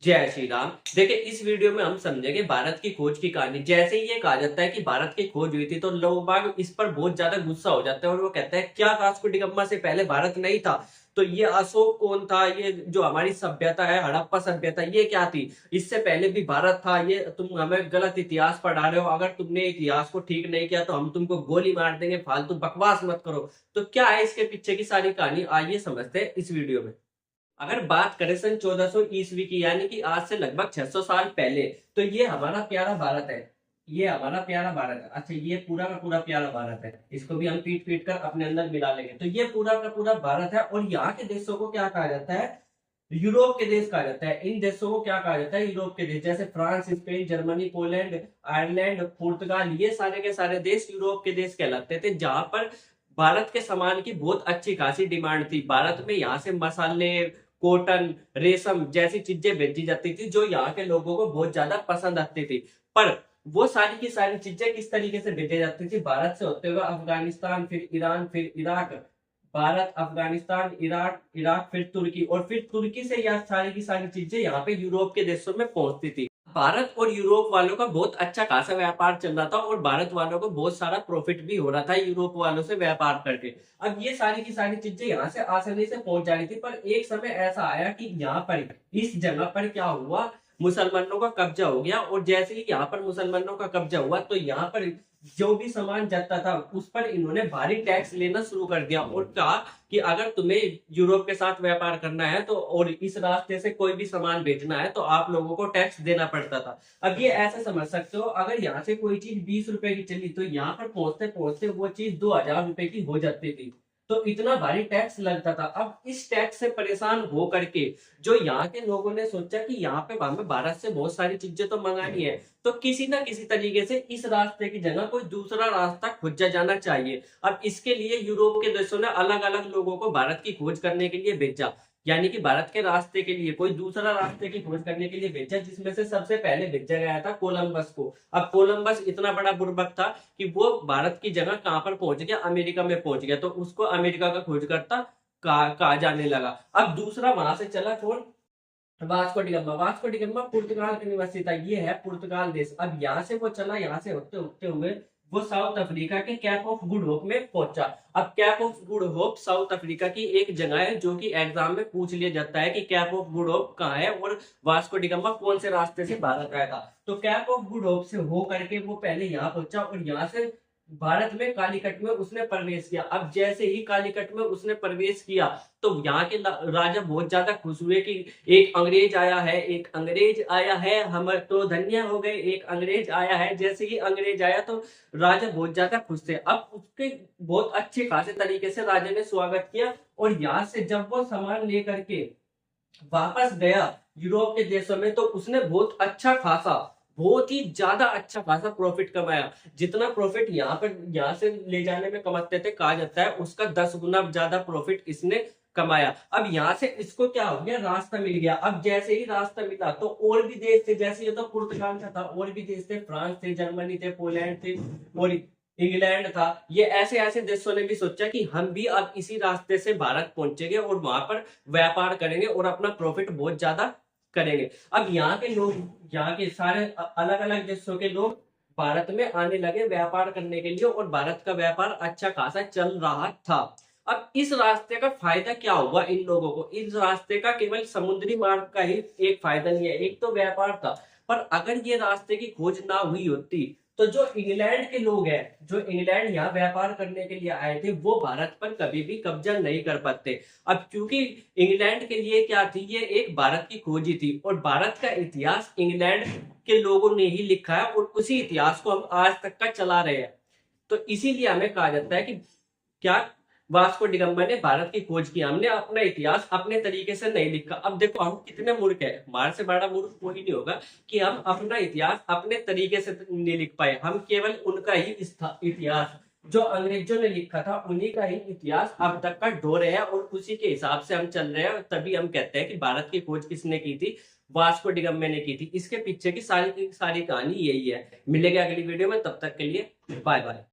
जय श्री राम। देखिए, इस वीडियो में हम समझेंगे भारत की खोज की कहानी। जैसे ही ये कहा जाता है कि भारत की खोज हुई थी तो लोग बाग इस पर बहुत ज्यादा गुस्सा हो जाते हैं और वो कहते हैं क्या वास्को डी गामा से पहले भारत नहीं था? तो ये अशोक कौन था? ये जो हमारी सभ्यता है, हड़प्पा सभ्यता, ये क्या थी? इससे पहले भी भारत था। ये तुम हमें गलत इतिहास पढ़ा रहे हो। अगर तुमने इतिहास को ठीक नहीं किया तो हम तुमको गोली मार देंगे। फालतू बकवास मत करो। तो क्या है इसके पीछे की सारी कहानी, आइए समझते हैं इस वीडियो में। अगर बात करें सन 1400 ईस्वी की, यानी कि आज से लगभग 600 साल पहले, तो ये हमारा प्यारा भारत है। ये हमारा प्यारा भारत है। अच्छा, ये पूरा का पूरा प्यारा भारत है। इसको भी हम पीट पीट कर अपने अंदर मिला लेंगे। तो ये पूरा का पूरा भारत है और यहाँ के देशों को क्या कहा जाता है? यूरोप के देश कहा जाता है। इन देशों को क्या कहा जाता है? यूरोप के देश। जैसे France, Spain, Germany, Poland, Ireland, पुर्तगाल, ये सारे के सारे देश यूरोप के देश कहलाते थे, जहां पर भारत के सामान की बहुत अच्छी खासी डिमांड थी। भारत में यहाँ से मसाले, कॉटन, रेशम जैसी चीजें भेजी जाती थी जो यहाँ के लोगों को बहुत ज्यादा पसंद आती थी। पर वो सारी की सारी चीजें किस तरीके से भेजी जाती थी? भारत से होते हुए अफगानिस्तान, फिर ईरान, फिर इराक। भारत, अफगानिस्तान, इराक, फिर तुर्की, और फिर तुर्की से यह सारी की सारी चीजें यहाँ पे यूरोप के देशों में पहुंचती थी। भारत और यूरोप वालों का बहुत अच्छा खासा व्यापार चल रहा था और भारत वालों को बहुत सारा प्रॉफिट भी हो रहा था यूरोप वालों से व्यापार करके। अब ये सारी की सारी चीजें यहाँ से आसानी से पहुंच जा रही थी, पर एक समय ऐसा आया कि यहाँ पर, इस जगह पर क्या हुआ, मुसलमानों का कब्जा हो गया। और जैसे ही यहाँ पर मुसलमानों का कब्जा हुआ तो यहाँ पर जो भी सामान जाता था उस पर इन्होंने भारी टैक्स लेना शुरू कर दिया और कहा कि अगर तुम्हें यूरोप के साथ व्यापार करना है तो, और इस रास्ते से कोई भी सामान बेचना है, तो आप लोगों को टैक्स देना पड़ता था। अब ये ऐसे समझ सकते हो, अगर यहाँ से कोई चीज 20 रुपए की चली तो यहाँ पर पहुंचते पहुंचते वो चीज 2000 रुपए की हो जाती थी। तो इतना भारी टैक्स लगता था। अब इस टैक्स से परेशान हो करके जो यहाँ के लोगों ने सोचा कि यहाँ पे हमें भारत से बहुत सारी चीजें तो मंगानी है, तो किसी ना किसी तरीके से इस रास्ते की जगह कोई दूसरा रास्ता खोजा जाना चाहिए। अब इसके लिए यूरोप के देशों ने अलग अलग लोगों को भारत की खोज करने के लिए भेजा, यानी कि भारत के रास्ते के लिए कोई दूसरा रास्ते की खोज करने के लिए भेजा, जिसमें से सबसे पहले भेजा गया था कोलंबस को। अब कोलंबस इतना बड़ा बुर्बक था कि वो भारत की जगह कहां पर पहुंच गया? अमेरिका में पहुंच गया। तो उसको अमेरिका का खोजकर्ता कहा जाने लगा। अब दूसरा वहां से चला कौन? Vasco da Gama. Vasco da Gama पुर्तगाल का निवासी था। ये है पुर्तगाल देश। अब यहाँ से वो चला, यहाँ से होते होते हुए वो साउथ अफ्रीका के कैप ऑफ गुड होप में पहुंचा। अब cap of good hope south Africa की एक जगह है जो कि एग्जाम में पूछ लिया जाता है कि कैप ऑफ गुड होप कहाँ है और वास्को डी गामा कौन से रास्ते से भारत आया था। तो कैप ऑफ गुड होप से हो करके वो पहले यहाँ पहुंचा और यहाँ से भारत में कालीकट में उसने प्रवेश किया। अब जैसे ही कालीकट में उसने प्रवेश किया तो यहाँ के राजा बहुत ज्यादा खुश हुए कि एक अंग्रेज आया है, एक अंग्रेज आया है, हम तो धन्य हो गए, एक अंग्रेज आया है। जैसे ही अंग्रेज आया तो राजा बहुत ज्यादा खुश थे। अब उसके बहुत अच्छे खासे तरीके से राजा ने स्वागत किया और यहाँ से जब वो सामान लेकर के वापस गया यूरोप के देशों में तो उसने बहुत अच्छा खासा, बहुत ही ज्यादा अच्छा खासा प्रॉफिट कमाया। जितना प्रॉफिट यहाँ से ले जाने में कमाते थे, कहा जाता है उसका 10 गुना ज्यादा प्रॉफिट इसने कमाया। अब यहाँ से इसको क्या हो गया? रास्ता मिल गया। अब जैसे ही रास्ता मिला तो और भी देश थे, जैसे ये तो पुर्तगाल का था, और भी देश थे, फ्रांस थे, जर्मनी थे, पोलैंड थे और इंग्लैंड था। ये ऐसे ऐसे देशों ने भी सोचा कि हम भी अब इसी रास्ते से भारत पहुंचेंगे और वहां पर व्यापार करेंगे और अपना प्रॉफिट बहुत ज्यादा करेंगे। अब यहाँ के लोग, यहाँ के सारे अलग अलग देशों के लोग भारत में आने लगे व्यापार करने के लिए और भारत का व्यापार अच्छा खासा चल रहा था। अब इस रास्ते का फायदा क्या हुआ इन लोगों को? इस रास्ते का केवल समुद्री मार्ग का ही एक फायदा नहीं है, एक तो व्यापार था, पर अगर ये रास्ते की खोज ना हुई होती तो जो इंग्लैंड के लोग हैं, जो इंग्लैंड यहाँ व्यापार करने के लिए आए थे, वो भारत पर कभी भी कब्जा नहीं कर पाते। अब क्योंकि इंग्लैंड के लिए क्या थी? ये एक भारत की खोजी थी और भारत का इतिहास इंग्लैंड के लोगों ने ही लिखा है और उसी इतिहास को हम आज तक का चला रहे हैं। तो इसीलिए हमें कहा जाता है कि क्या वास्को डी गामा ने भारत की खोज की। हमने अपना इतिहास अपने तरीके से नहीं लिखा। अब देखो हम कितने मूर्ख है, हमारे से बड़ा मूर्ख कोई नहीं होगा कि हम अपना इतिहास अपने तरीके से नहीं लिख पाए। हम केवल उनका ही इतिहास जो अंग्रेजों ने लिखा था उन्हीं का ही इतिहास अब तक का ढो रहे हैं और उसी के हिसाब से हम चल रहे हैं। तभी हम कहते हैं कि भारत की खोज किसने की थी? वास्को डी गामा ने की थी। इसके पीछे की सारी कहानी यही है। मिलेगा अगली वीडियो में, तब तक के लिए बाय बाय।